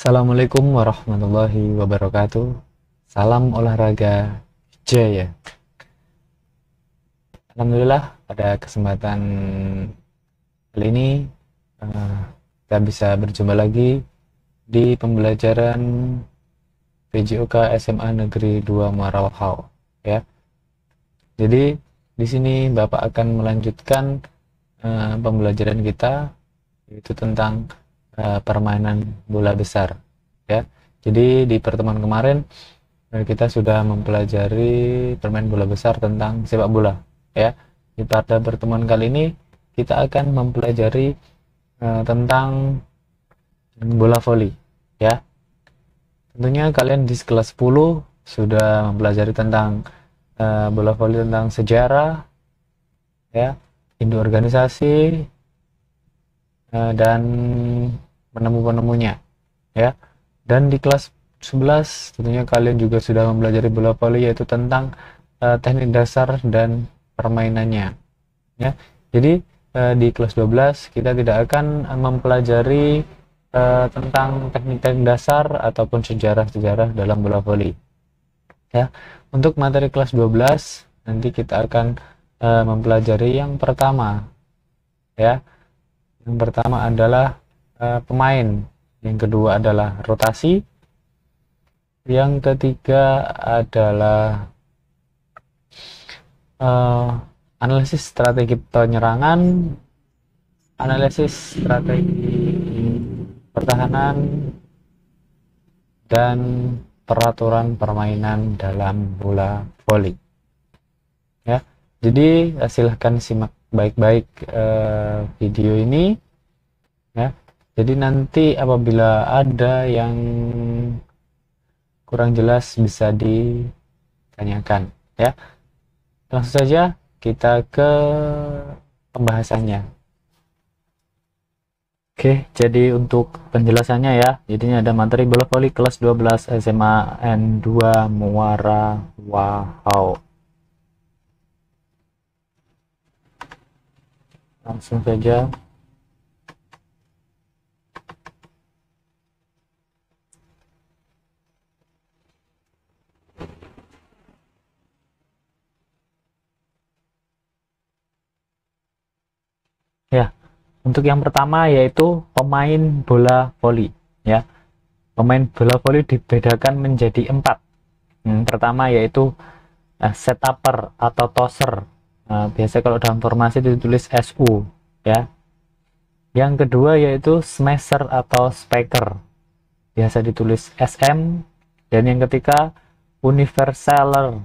Assalamualaikum warahmatullahi wabarakatuh. Salam olahraga Jaya. Alhamdulillah pada kesempatan kali ini kita bisa berjumpa lagi di pembelajaran PJOK SMA Negeri 2 Muara Wahau ya. Jadi di sini Bapak akan melanjutkan pembelajaran kita, yaitu tentang permainan bola besar ya. Jadi di pertemuan kemarin kita sudah mempelajari permainan bola besar tentang sepak bola ya. Pada pertemuan kali ini kita akan mempelajari tentang bola voli ya. Tentunya kalian di kelas 10 sudah mempelajari tentang bola voli, tentang sejarah ya, induk organisasi, dan penemu-penemunya ya. Dan di kelas 11 tentunya kalian juga sudah mempelajari bola voli, yaitu tentang teknik dasar dan permainannya ya. Jadi di kelas 12 kita tidak akan mempelajari tentang teknik-teknik dasar ataupun sejarah-sejarah dalam bola voli ya. Untuk materi kelas 12 nanti kita akan mempelajari yang pertama ya. Yang pertama adalah pemain, yang kedua adalah rotasi, yang ketiga adalah analisis strategi penyerangan, analisis strategi pertahanan, dan peraturan permainan dalam bola voli ya. Jadi silahkan simak baik-baik video ini ya. Jadi nanti apabila ada yang kurang jelas bisa ditanyakan ya. Langsung saja kita ke pembahasannya. Oke, jadi untuk penjelasannya ya, jadinya ada materi bola voli kelas 12 SMA N2 Muara Wahau. Langsung saja. Ya, untuk yang pertama yaitu pemain bola voli ya. Pemain bola voli dibedakan menjadi 4. Pertama yaitu setupper atau tosser. Biasanya kalau dalam formasi ditulis SU ya. Yang kedua yaitu smasher atau spiker, biasa ditulis SM. Dan yang ketiga universaler,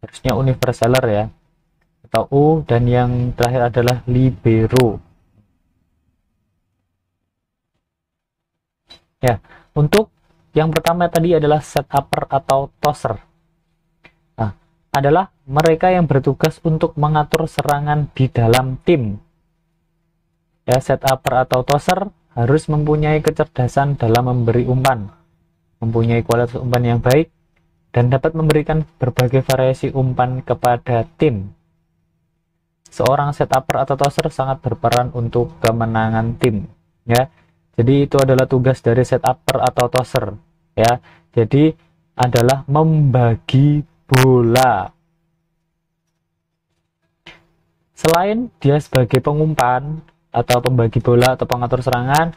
harusnya universaler ya, atau U. Dan yang terakhir adalah libero ya. Untuk yang pertama tadi adalah setupper atau tosser. Adalah mereka yang bertugas untuk mengatur serangan di dalam tim ya. Setupper atau tosser harus mempunyai kecerdasan dalam memberi umpan, mempunyai kualitas umpan yang baik, dan dapat memberikan berbagai variasi umpan kepada tim. Seorang setupper atau tosser sangat berperan untuk kemenangan tim ya. Jadi itu adalah tugas dari setupper atau tosser ya. Jadi adalah membagi bola. Selain dia sebagai pengumpan atau pembagi bola atau pengatur serangan,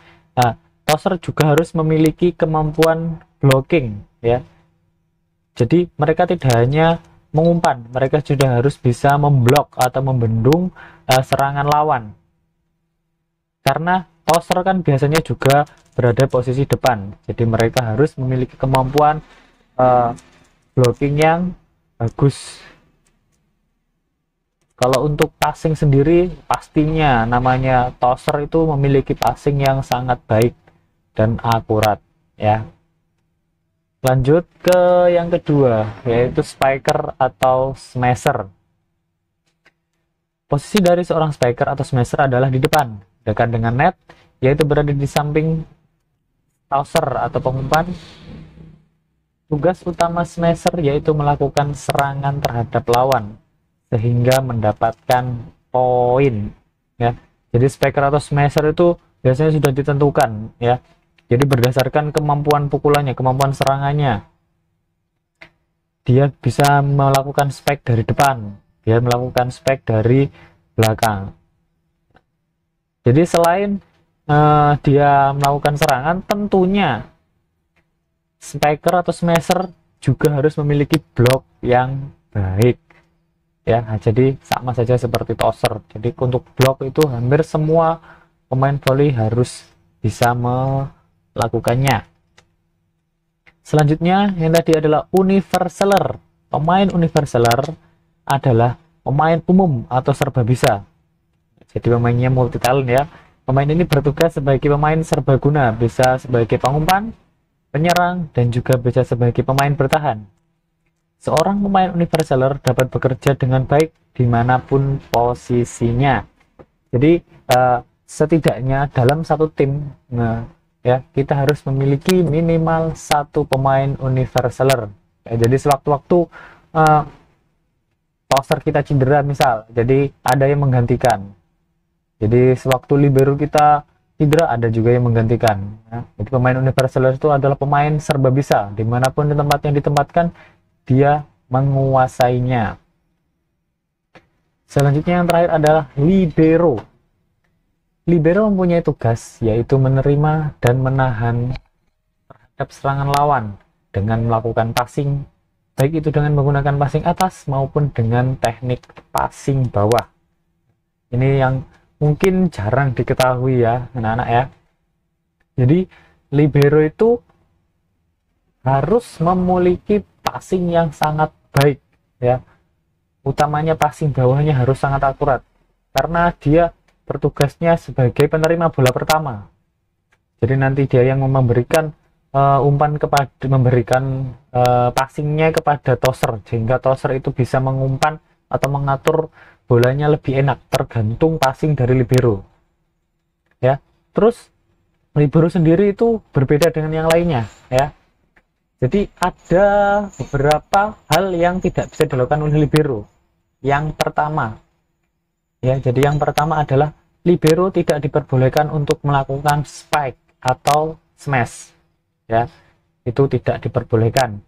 tosser juga harus memiliki kemampuan blocking ya. Jadi mereka tidak hanya mengumpan, mereka juga harus bisa memblok atau membendung serangan lawan. Karena tosser kan biasanya juga berada posisi depan, jadi mereka harus memiliki kemampuan blocking yang bagus. Kalau untuk passing sendiri, pastinya namanya tosser itu memiliki passing yang sangat baik dan akurat ya. Lanjut ke yang kedua, yaitu spiker atau smasher. Posisi dari seorang spiker atau smasher adalah di depan, dekat dengan net, yaitu berada di samping tosser atau pengumpan. Tugas utama smasher yaitu melakukan serangan terhadap lawan sehingga mendapatkan poin ya. Jadi spiker atau smasher itu biasanya sudah ditentukan ya. Jadi berdasarkan kemampuan pukulannya, kemampuan serangannya, dia bisa melakukan spike dari depan, dia melakukan spike dari belakang. Jadi selain dia melakukan serangan, tentunya spiker atau smasher juga harus memiliki blok yang baik ya. Jadi sama saja seperti tosser. Jadi untuk blok itu hampir semua pemain volley harus bisa melakukannya. Selanjutnya yang tadi adalah universaler. Pemain universaler adalah pemain umum atau serba bisa. Jadi pemainnya multi talent ya. Pemain ini bertugas sebagai pemain serbaguna, bisa sebagai pengumpan, penyerang, dan juga bisa sebagai pemain bertahan. Seorang pemain universaler dapat bekerja dengan baik dimanapun posisinya. Jadi setidaknya dalam satu tim, ya kita harus memiliki minimal satu pemain universaler. Ya, jadi sewaktu-waktu tosser kita cedera misal, jadi ada yang menggantikan. Jadi sewaktu libero kita cedera, ada juga yang menggantikan ya. Jadi pemain universaler itu adalah pemain serba bisa, dimanapun di tempat yang ditempatkan dia menguasainya. Selanjutnya yang terakhir adalah libero. Libero mempunyai tugas yaitu menerima dan menahan terhadap serangan lawan dengan melakukan passing, baik itu dengan menggunakan passing atas maupun dengan teknik passing bawah. Ini yang mungkin jarang diketahui ya anak-anak ya. Jadi libero itu harus memiliki passing yang sangat baik ya. Utamanya passing bawahnya harus sangat akurat karena dia bertugasnya sebagai penerima bola pertama. Jadi nanti dia yang memberikan umpan kepada memberikan passingnya kepada tosser, sehingga tosser itu bisa mengumpan atau mengatur bolanya lebih enak tergantung passing dari libero ya. Terus libero sendiri itu berbeda dengan yang lainnya ya. Jadi ada beberapa hal yang tidak bisa dilakukan oleh libero. Yang pertama ya, jadi yang pertama adalah libero tidak diperbolehkan untuk melakukan spike atau smash ya, itu tidak diperbolehkan.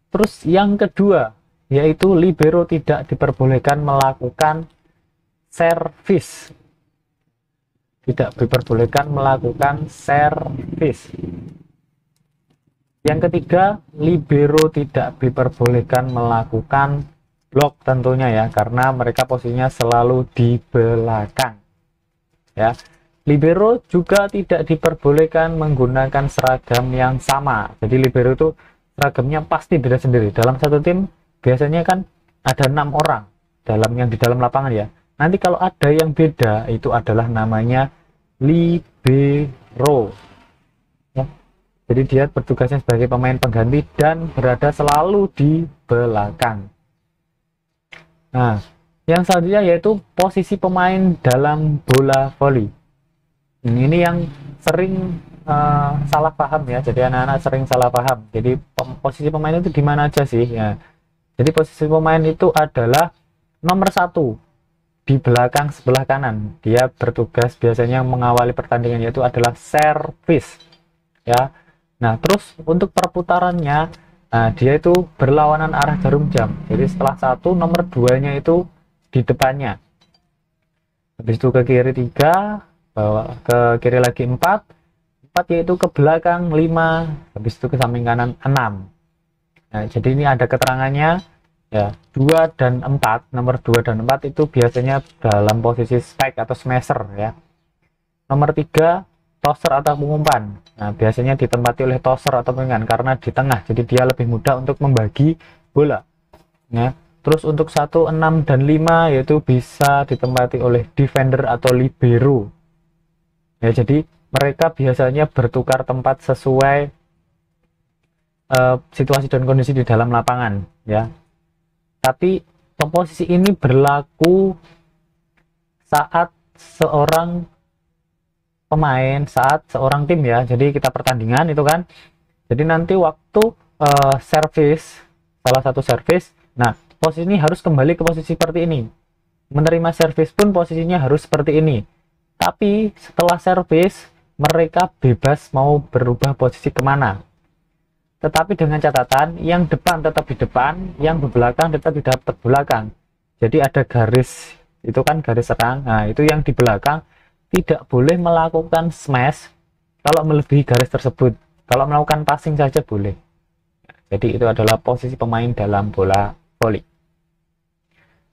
Terus yang kedua yaitu libero tidak diperbolehkan melakukan servis, tidak diperbolehkan melakukan servis. Yang ketiga, libero tidak diperbolehkan melakukan blok tentunya ya, karena mereka posisinya selalu di belakang ya. Libero juga tidak diperbolehkan menggunakan seragam yang sama. Jadi libero itu seragamnya pasti beda sendiri. Dalam satu tim biasanya kan ada 6 orang di dalam lapangan ya. Nanti kalau ada yang beda itu adalah namanya libero ya. Jadi dia bertugasnya sebagai pemain pengganti dan berada selalu di belakang. Nah, yang selanjutnya yaitu posisi pemain dalam bola voli. Ini yang sering salah paham ya. Jadi anak-anak sering salah paham. Jadi posisi pemain itu di mana aja sih ya? Jadi posisi pemain itu adalah nomor 1 di belakang sebelah kanan. Dia bertugas biasanya mengawali pertandingan, yaitu adalah servis ya. Nah terus untuk perputarannya, dia itu berlawanan arah jarum jam. Jadi setelah 1, nomor 2 nya itu di depannya, habis itu ke kiri 3, bawa ke kiri lagi 4 yaitu ke belakang 5, habis itu ke samping kanan 6. Nah, jadi ini ada keterangannya ya, 2 dan 4, nomor 2 dan 4 itu biasanya dalam posisi spike atau smasher ya. Nomor 3 tosser atau pengumpan. Nah, biasanya ditempati oleh tosser atau pengumpan karena di tengah, jadi dia lebih mudah untuk membagi bola ya. Terus untuk 1, 6 dan 5 yaitu bisa ditempati oleh defender atau libero ya. Jadi mereka biasanya bertukar tempat sesuai situasi dan kondisi di dalam lapangan ya. Tapi posisi ini berlaku saat seorang pemain, saat seorang tim ya. Jadi kita pertandingan itu kan, jadi nanti waktu servis, salah satu servis, nah posisi ini harus kembali ke posisi seperti ini. Menerima servis pun posisinya harus seperti ini. Tapi setelah servis mereka bebas mau berubah posisi kemana. Tetapi dengan catatan, yang depan tetap di depan, yang di belakang tetap di belakang. Jadi ada garis, itu kan garis serang. Nah, itu yang di belakang tidak boleh melakukan smash kalau melebihi garis tersebut. Kalau melakukan passing saja boleh. Jadi itu adalah posisi pemain dalam bola voli.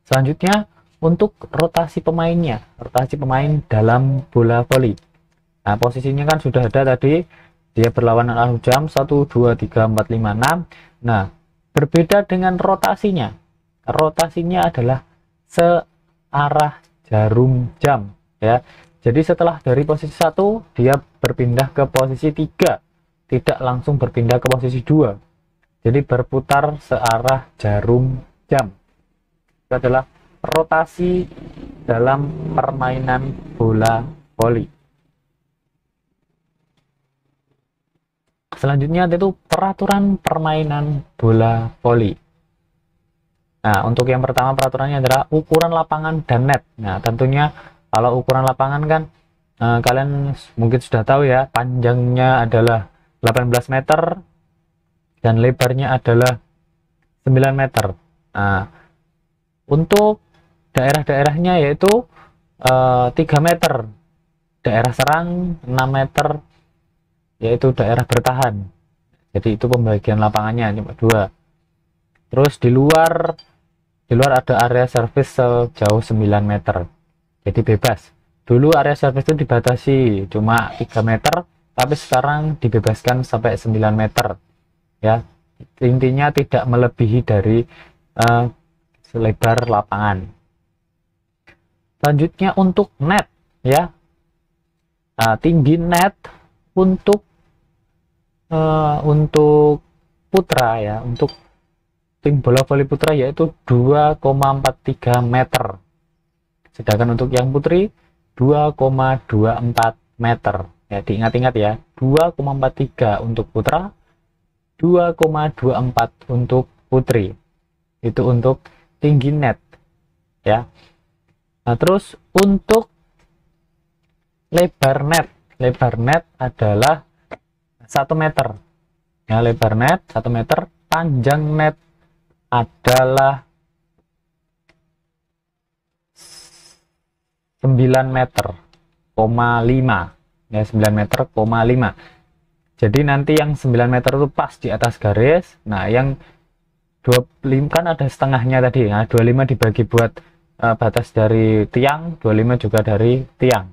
Selanjutnya, untuk rotasi pemainnya, rotasi pemain dalam bola voli. Nah, posisinya kan sudah ada tadi, dia berlawanan arah jam 1, 2, 3, 4, 5, 6. Nah, berbeda dengan rotasinya. Rotasinya adalah searah jarum jam, ya. Jadi setelah dari posisi 1, dia berpindah ke posisi 3, tidak langsung berpindah ke posisi 2. Jadi berputar searah jarum jam. Itu adalah rotasi dalam permainan bola voli. Selanjutnya itu peraturan permainan bola voli. Nah, untuk yang pertama peraturannya adalah ukuran lapangan dan net. Nah, tentunya kalau ukuran lapangan kan kalian mungkin sudah tahu ya, panjangnya adalah 18 meter dan lebarnya adalah 9 meter. Nah, untuk daerah-daerahnya yaitu 3 meter daerah serang, 6 meter yaitu daerah bertahan. Jadi itu pembagian lapangannya cuma 2. Terus di luar ada area service sejauh 9 meter. Jadi bebas. Dulu area service itu dibatasi cuma 3 meter, tapi sekarang dibebaskan sampai 9 meter. Ya. Intinya tidak melebihi dari selebar lapangan. Selanjutnya untuk net, ya. Tinggi net untuk putra, ya, untuk tim bola voli putra yaitu 2,43 meter, sedangkan untuk yang putri 2,24 meter. Ya, diingat-ingat ya, 2,43 untuk putra, 2,24 untuk putri. Itu untuk tinggi net, ya. Nah, terus untuk lebar net adalah 1 meter. Ya, lebar net 1 meter, panjang net adalah 9 meter, 5. Ya, 9 meter, 5. Jadi nanti yang 9 meter itu pas di atas garis. Nah, yang 25 kan ada setengahnya tadi. Nah, 25 dibagi buat batas dari tiang, 25 juga dari tiang.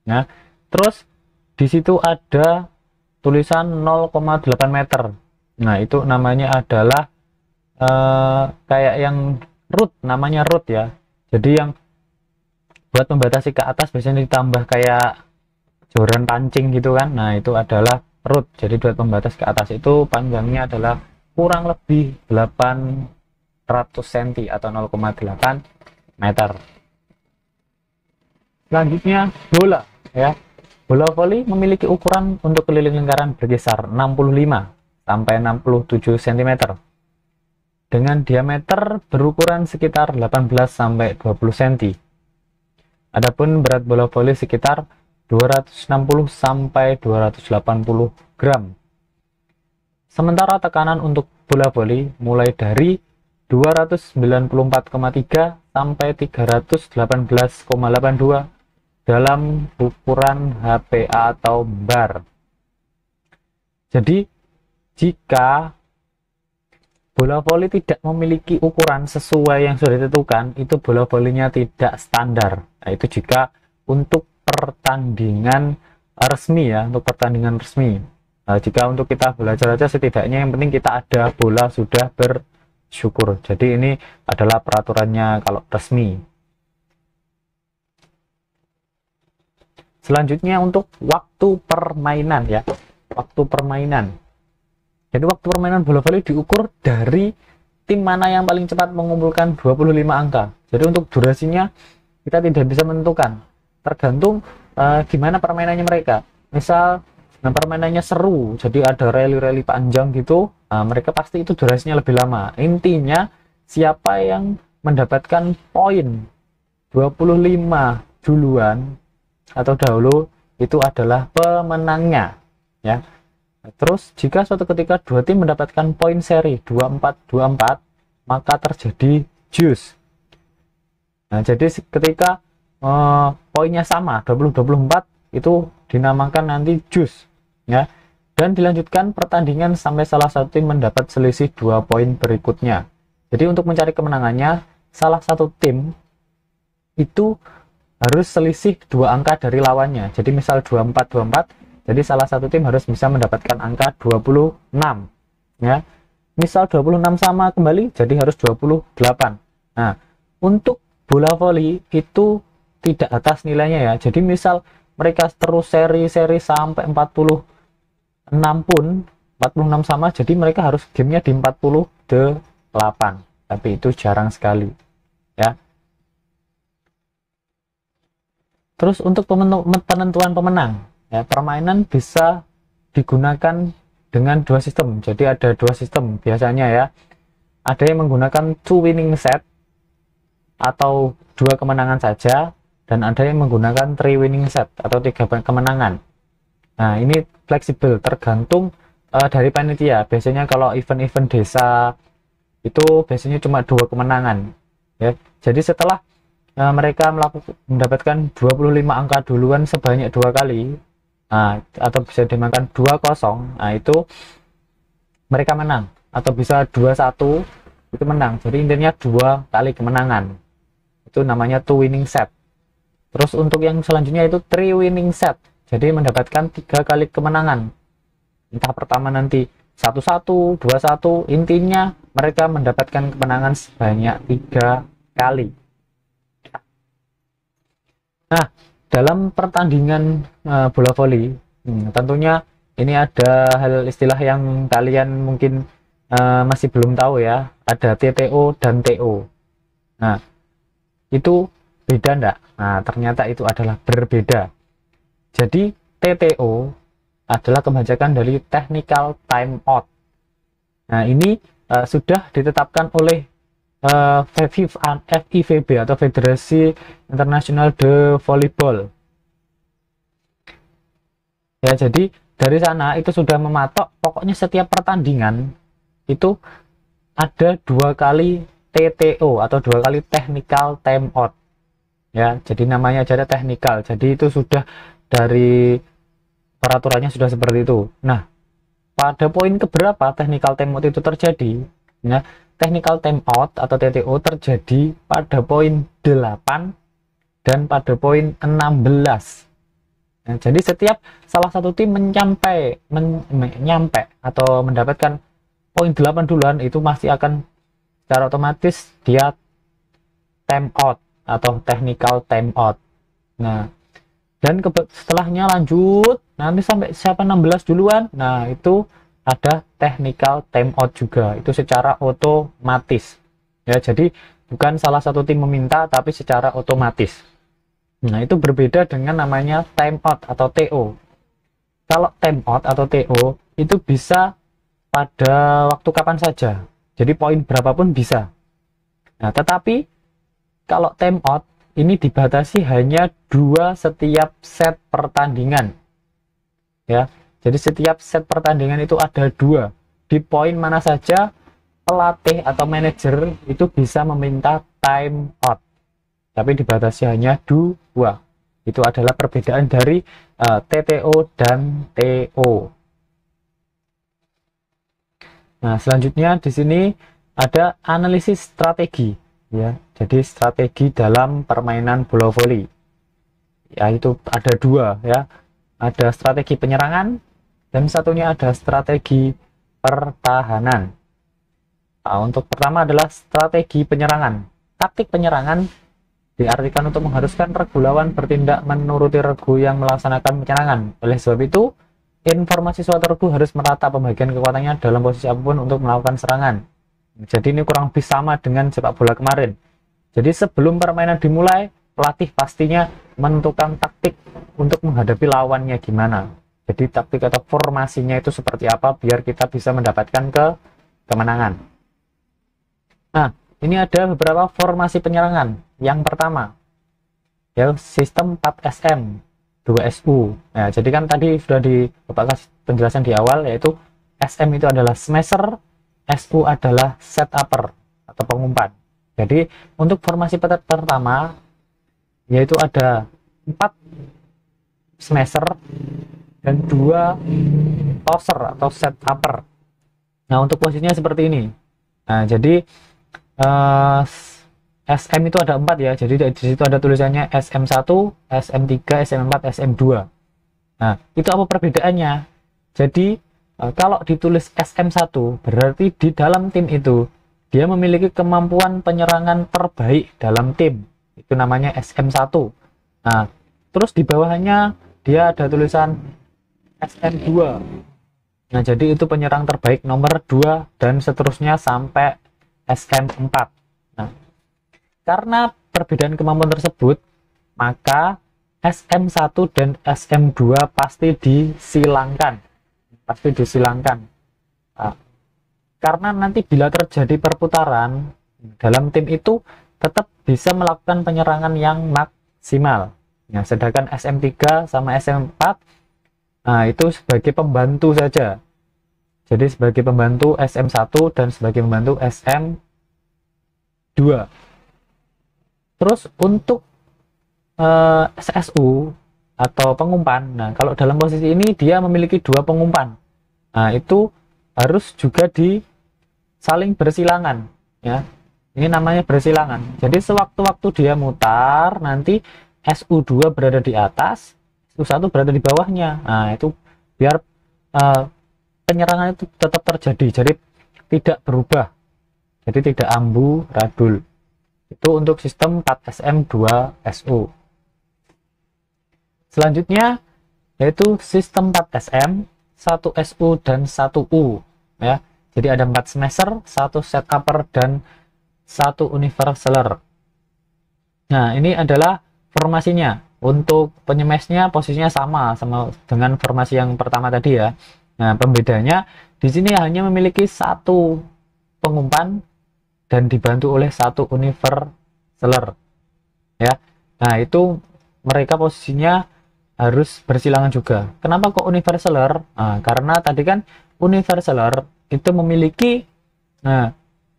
Nah, terus di situ ada tulisan 0,8 meter. Nah, itu namanya adalah kayak yang root, namanya root, ya. Jadi yang buat membatasi ke atas biasanya ditambah kayak joran pancing gitu kan. Nah, itu adalah root. Jadi buat pembatas ke atas itu panjangnya adalah kurang lebih 800 cm atau 0,8 meter. Selanjutnya bola, ya. Bola voli memiliki ukuran untuk keliling lingkaran berkisar 65 sampai 67 cm dengan diameter berukuran sekitar 18 sampai 20 cm. Adapun berat bola voli sekitar 260 sampai 280 gram. Sementara tekanan untuk bola voli mulai dari 294,3 sampai 318,82 dalam ukuran HPA atau bar. Jadi jika bola voli tidak memiliki ukuran sesuai yang sudah ditentukan, itu bola volinya tidak standar. Nah, itu jika untuk pertandingan resmi, ya, untuk pertandingan resmi. Nah, jika untuk kita belajar aja, setidaknya yang penting kita ada bola sudah bersyukur. Jadi ini adalah peraturannya kalau resmi. Selanjutnya untuk waktu permainan, ya. Waktu permainan. Jadi waktu permainan bola voli diukur dari tim mana yang paling cepat mengumpulkan 25 angka. Jadi untuk durasinya kita tidak bisa menentukan. Tergantung gimana permainannya mereka. Misal permainannya seru, jadi ada rally-rally panjang gitu, mereka pasti itu durasinya lebih lama. Intinya siapa yang mendapatkan poin 25 duluan atau dahulu, itu adalah pemenangnya, ya. Terus jika suatu ketika dua tim mendapatkan poin seri 24-24, maka terjadi juice. Nah, jadi ketika poinnya sama 20-24 itu dinamakan nanti juice, ya. Dan dilanjutkan pertandingan sampai salah satu tim mendapat selisih 2 poin berikutnya. Jadi untuk mencari kemenangannya, salah satu tim itu harus selisih 2 angka dari lawannya. Jadi misal 24-24, jadi salah satu tim harus bisa mendapatkan angka 26, ya. Misal 26 sama kembali, jadi harus 28. Nah, untuk bola voli itu tidak atas nilainya, ya. Jadi misal mereka terus seri-seri sampai 46 pun, 46 sama, jadi mereka harus gamenya di 48. Tapi itu jarang sekali, ya. Terus untuk penentuan pemenang, ya, permainan bisa digunakan dengan 2 sistem. Jadi ada 2 sistem biasanya, ya. Ada yang menggunakan 2 winning set atau 2 kemenangan saja, dan ada yang menggunakan 3 winning set atau 3 kemenangan. Nah, ini fleksibel tergantung dari panitia. Biasanya kalau event-event desa itu biasanya cuma 2 kemenangan, ya. Jadi setelah mereka mendapatkan 25 angka duluan sebanyak 2 kali, nah, atau bisa dimakan 2-0, nah itu mereka menang, atau bisa 2-1 itu menang. Jadi intinya 2 kali kemenangan, itu namanya 2 winning set. Terus untuk yang selanjutnya itu 3 winning set, jadi mendapatkan 3 kali kemenangan, entah pertama nanti 1-1, 2-1, intinya mereka mendapatkan kemenangan sebanyak 3 kali. Nah, dalam pertandingan bola voli, tentunya ini ada hal istilah yang kalian mungkin masih belum tahu, ya. Ada TTO dan TO. Nah, itu beda enggak? Nah, ternyata itu adalah berbeda. Jadi TTO adalah kebajakan dari technical time out. Nah, ini sudah ditetapkan oleh FIVB atau Federasi Internasional de Volleyball, ya. Jadi dari sana itu sudah mematok pokoknya setiap pertandingan itu ada 2 kali TTO atau 2 kali technical time out, ya. Jadi namanya aja technical, jadi itu sudah dari peraturannya sudah seperti itu. Nah, pada poin keberapa technical time out itu terjadi, ya. Technical time out atau TTO terjadi pada poin 8 dan pada poin 16. Nah, jadi setiap salah satu tim menyampai atau mendapatkan poin 8 duluan, itu masih akan secara otomatis dia time out atau technical time out. Nah, dan setelahnya lanjut nanti sampai siapa 16 duluan, nah itu ada technical time out juga, itu secara otomatis, ya. Jadi bukan salah satu tim meminta, tapi secara otomatis. Nah, itu berbeda dengan namanya time out atau TO. Kalau time out atau TO itu bisa pada waktu kapan saja, jadi poin berapapun bisa. Nah, tetapi kalau time out ini dibatasi hanya 2 setiap set pertandingan, ya. Jadi setiap set pertandingan itu ada 2. Di poin mana saja pelatih atau manajer itu bisa meminta time out, tapi dibatasi hanya 2. Itu adalah perbedaan dari TTO dan TO. Nah, selanjutnya di sini ada analisis strategi, ya. Jadi strategi dalam permainan bola voli, ya, itu ada 2, ya. Ada strategi penyerangan dan satunya ada strategi pertahanan. Nah, untuk pertama adalah strategi penyerangan. Taktik penyerangan diartikan untuk mengharuskan regu lawan bertindak menuruti regu yang melaksanakan penyerangan. Oleh sebab itu, informasi suatu regu harus merata pembagian kekuatannya dalam posisi apapun untuk melakukan serangan. Jadi ini kurang lebih sama dengan sepak bola kemarin. Jadi sebelum permainan dimulai, pelatih pastinya menentukan taktik untuk menghadapi lawannya gimana. Jadi taktik atau formasinya itu seperti apa biar kita bisa mendapatkan kemenangan. Nah, ini ada beberapa formasi penyerangan. Yang pertama, ya, sistem 4SM. 2SU. Nah, jadi kan tadi sudah Bapak kasih penjelasan di awal, yaitu SM itu adalah smasher, SU adalah setupper atau pengumpan. Jadi untuk formasi pertama yaitu ada 4 smasher dan 2 tosser atau setupper. Nah, untuk posisinya seperti ini. Nah, jadi SM itu ada 4 ya. Jadi di situ ada tulisannya SM1, SM3, SM4, SM2. Nah, itu apa perbedaannya? Jadi kalau ditulis SM1 berarti di dalam tim itu dia memiliki kemampuan penyerangan terbaik dalam tim. Itu namanya SM1. Nah, terus di bawahnya dia ada tulisan SM2. Nah, jadi itu penyerang terbaik nomor 2 dan seterusnya sampai SM4. Nah, karena perbedaan kemampuan tersebut, maka SM1 dan SM2 pasti disilangkan. Nah, karena nanti bila terjadi perputaran dalam tim itu tetap bisa melakukan penyerangan yang maksimal. Nah, sedangkan SM3 sama SM4 nah, itu sebagai pembantu saja. Jadi sebagai pembantu SM1 dan sebagai pembantu SM2. Terus untuk SSU atau pengumpan, nah kalau dalam posisi ini dia memiliki 2 pengumpan. Nah, itu harus juga saling bersilangan ya. Ini namanya bersilangan. Jadi sewaktu-waktu dia mutar, nanti SU2 berada di atas, SU1 berada di bawahnya. Nah, itu biar penyerangan itu tetap terjadi, jadi tidak berubah, jadi tidak amburadul. Itu untuk sistem 4SM2SU. Selanjutnya yaitu sistem 4SM, 1SU dan 1U ya. Jadi ada 4 smasher, 1 setupper dan 1 universaler. Nah, ini adalah formasinya. Untuk penyemesnya posisinya sama dengan formasi yang pertama tadi ya. Nah, pembedanya di sini hanya memiliki 1 pengumpan dan dibantu oleh 1 universaler ya. Nah, itu mereka posisinya harus bersilangan juga. Kenapa kok universaler? Nah, karena tadi kan universaler itu memiliki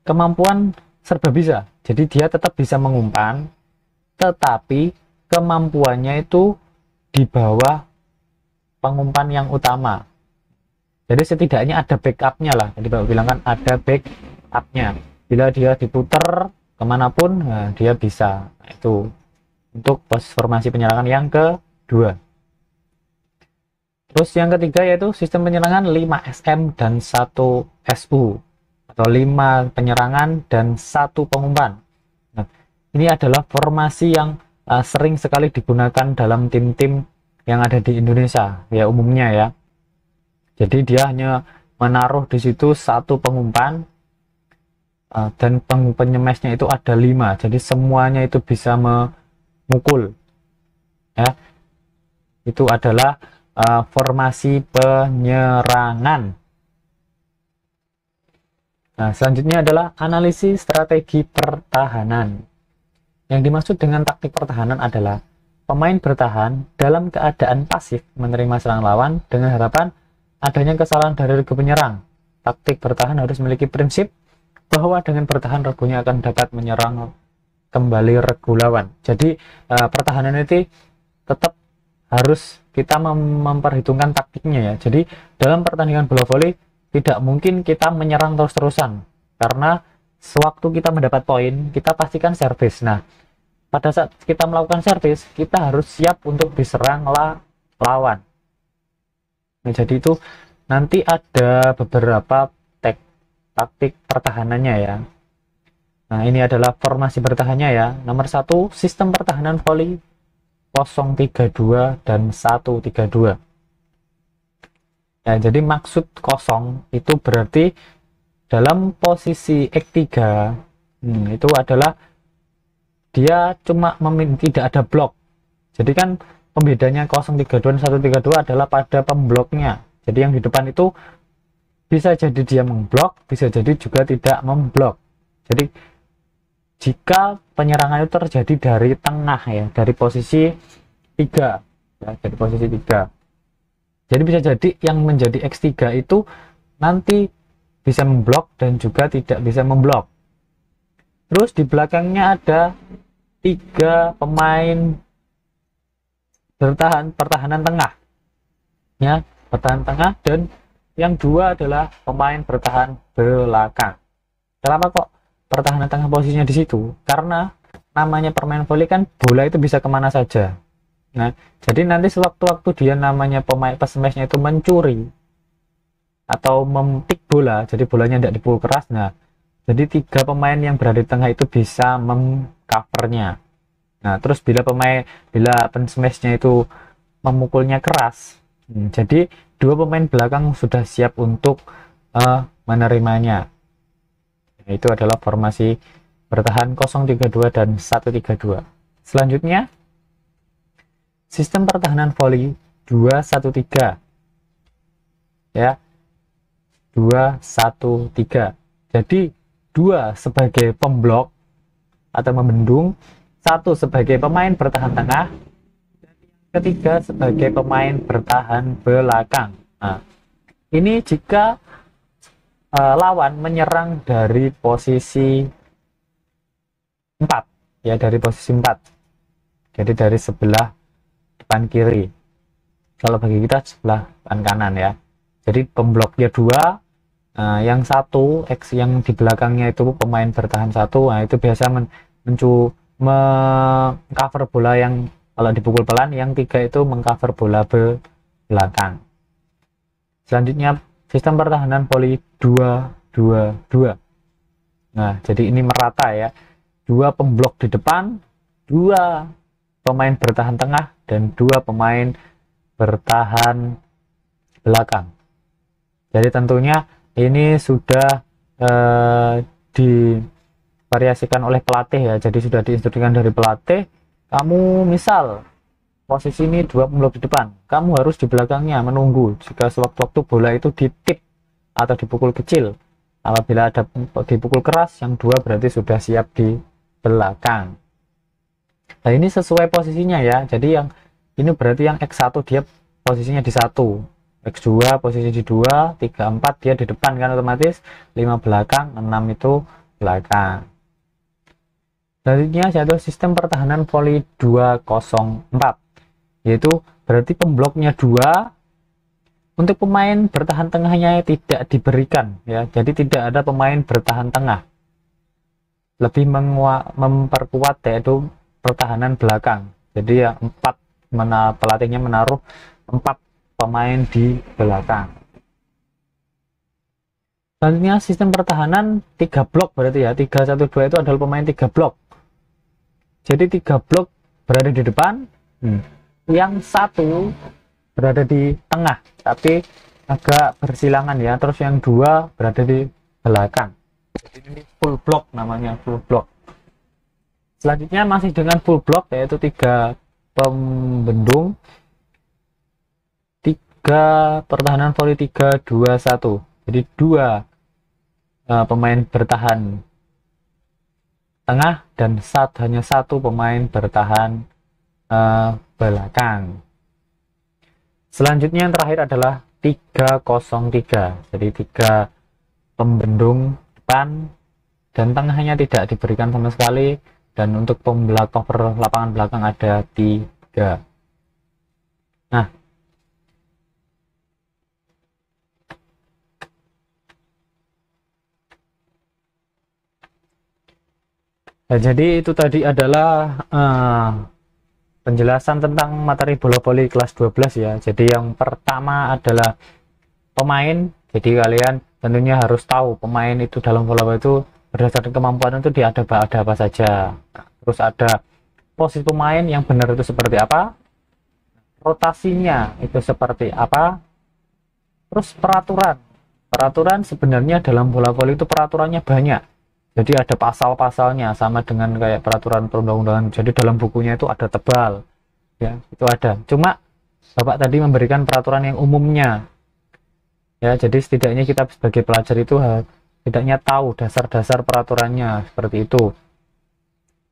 kemampuan serba bisa. Jadi dia tetap bisa mengumpan, tetapi kemampuannya itu di bawah pengumpan yang utama. Jadi setidaknya ada backupnya lah. Jadi Bapak bilang kan ada backupnya. Bila dia diputar kemanapun, nah, dia bisa. Nah, itu untuk formasi penyerangan yang kedua. Terus yang ketiga yaitu sistem penyerangan 5SM dan 1SU atau 5 penyerangan dan 1 pengumpan. Nah, ini adalah formasi yang sering sekali digunakan dalam tim-tim yang ada di Indonesia ya umumnya ya. Jadi dia hanya menaruh di situ 1 pengumpan dan penyemesnya itu ada 5. Jadi semuanya itu bisa memukul ya. Itu adalah formasi penyerangan. Nah, selanjutnya adalah analisis strategi pertahanan. Yang dimaksud dengan taktik pertahanan adalah pemain bertahan dalam keadaan pasif menerima serangan lawan dengan harapan adanya kesalahan dari regu penyerang. Taktik bertahan harus memiliki prinsip bahwa dengan bertahan regunya akan dapat menyerang kembali regu lawan. Jadi pertahanan itu tetap harus kita memperhitungkan taktiknya ya. Jadi dalam pertandingan bola voli tidak mungkin kita menyerang terus-terusan karena sewaktu kita mendapat poin kita pastikan servis. Nah, pada saat kita melakukan servis kita harus siap untuk diserang lawan. Nah, jadi itu nanti ada beberapa taktik pertahanannya ya. Nah, ini adalah formasi bertahannya ya. Nomor 1 sistem pertahanan voli 032 dan 132. Ya, jadi maksud kosong itu berarti dalam posisi X3 itu adalah dia cuma tidak ada blok. Jadi kan pembedanya 032 dan 132 adalah pada pembloknya. Jadi yang di depan itu bisa jadi dia memblok, bisa jadi juga tidak memblok. Jadi jika penyerangan itu terjadi dari tengah ya, dari posisi 3 ya, jadi posisi 3. Jadi bisa jadi yang menjadi X3 itu nanti bisa memblok dan juga tidak bisa memblok. Terus di belakangnya ada 3 pemain pertahanan tengah, ya, pertahanan tengah, dan yang 2 adalah pemain bertahan belakang. Kenapa kok pertahanan tengah posisinya di situ? Karena namanya permain volley kan bola itu bisa kemana saja. Nah, jadi nanti sewaktu-waktu dia namanya pemain pesmashnya itu mencuri atau memetik bola, jadi bolanya tidak dipukul keras. Nah, jadi 3 pemain yang berada di tengah itu bisa mengcovernya. Nah, terus bila pensmashnya itu memukulnya keras, jadi 2 pemain belakang sudah siap untuk menerimanya. Itu adalah formasi bertahan 0-3-2 dan 1-3-2. Selanjutnya sistem pertahanan volley 2-1-3, ya, 2-1-3. Jadi 2 sebagai pemblok atau membendung, 1 sebagai pemain bertahan tengah, dan 3 sebagai pemain bertahan belakang. Nah, ini jika lawan menyerang dari posisi 4, ya, dari posisi 4. Jadi dari sebelah depan kiri. Kalau bagi kita sebelah depan kanan, ya. Jadi pembloknya 2, yang 1 X yang di belakangnya itu pemain bertahan 1. Nah, itu biasa mengcover bola yang kalau dipukul pelan, yang 3 itu mengcover bola belakang. Selanjutnya sistem pertahanan volley 2-2-2. Nah, jadi ini merata, ya. 2 pemblok di depan, 2 pemain bertahan tengah, dan 2 pemain bertahan belakang. Jadi tentunya ini sudah divariasikan oleh pelatih, ya. Jadi sudah diinstruksikan dari pelatih, kamu misal posisi ini 2 pemblok di depan, kamu harus di belakangnya menunggu jika sewaktu-waktu bola itu ditip atau dipukul kecil. Apabila ada dipukul keras, yang 2 berarti sudah siap di belakang. Nah, ini sesuai posisinya, ya. Jadi yang ini berarti yang X1 dia posisinya di 1, X2 posisi di 2, 3, 4 dia di depan kan otomatis, 5 belakang, 6 itu belakang. Selanjutnya yaitu sistem pertahanan volley 2-0-4, yaitu berarti pembloknya 2, untuk pemain bertahan tengahnya tidak diberikan, ya. Jadi tidak ada pemain bertahan tengah, lebih memperkuat yaitu pertahanan belakang. Jadi ya 4, pelatihnya menaruh 4 pemain di belakang. Selanjutnya sistem pertahanan 3 blok, berarti ya 3-1-2 itu adalah pemain 3 blok. Jadi 3 blok berada di depan, yang 1 berada di tengah tapi agak bersilangan, ya. Terus yang 2 berada di belakang. Jadi ini full block namanya, full block. Selanjutnya masih dengan full block, yaitu 3 pembendung, 3 pertahanan volley 3-2-1. Jadi 2 pemain bertahan tengah dan hanya 1 pemain bertahan belakang. Selanjutnya yang terakhir adalah 3-0-3. Jadi 3 pembendung depan dan tengahnya tidak diberikan sama sekali, dan untuk pembelak cover lapangan belakang ada 3. Nah, jadi itu tadi adalah penjelasan tentang materi bola voli kelas 12, ya. Jadi yang pertama adalah pemain. Jadi kalian tentunya harus tahu pemain itu dalam bola voli itu berdasarkan kemampuan itu ada apa saja. Terus ada posisi pemain yang benar itu seperti apa, rotasinya itu seperti apa, terus peraturan sebenarnya dalam bola voli itu peraturannya banyak. Jadi ada pasal-pasalnya sama dengan kayak peraturan perundang-undangan. Jadi dalam bukunya itu ada tebal, ya, itu ada. Cuma Bapak tadi memberikan peraturan yang umumnya, ya. Jadi setidaknya kita sebagai pelajar itu setidaknya tahu dasar-dasar peraturannya seperti itu.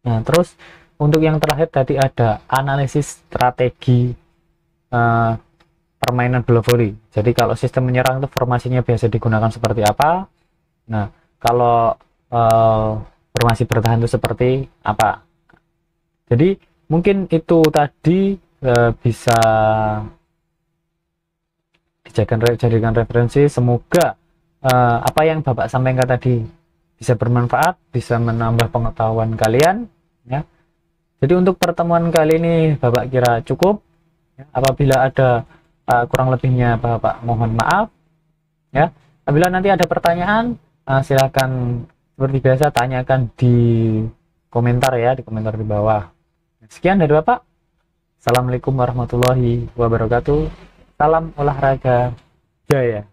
Nah, terus untuk yang terakhir tadi ada analisis strategi permainan bola voli. Jadi kalau sistem menyerang itu formasinya biasa digunakan seperti apa, nah kalau formasi bertahan itu seperti apa. Jadi mungkin itu tadi bisa dijadikan referensi. Semoga apa yang Bapak sampaikan tadi bisa bermanfaat, bisa menambah pengetahuan kalian ya. Jadi untuk pertemuan kali ini Bapak kira cukup ya. Apabila ada kurang lebihnya Bapak mohon maaf ya. Apabila nanti ada pertanyaan silakan seperti biasa tanyakan di komentar ya, di komentar di bawah. Sekian dari Bapak. Assalamualaikum warahmatullahi wabarakatuh. Salam olahraga jaya.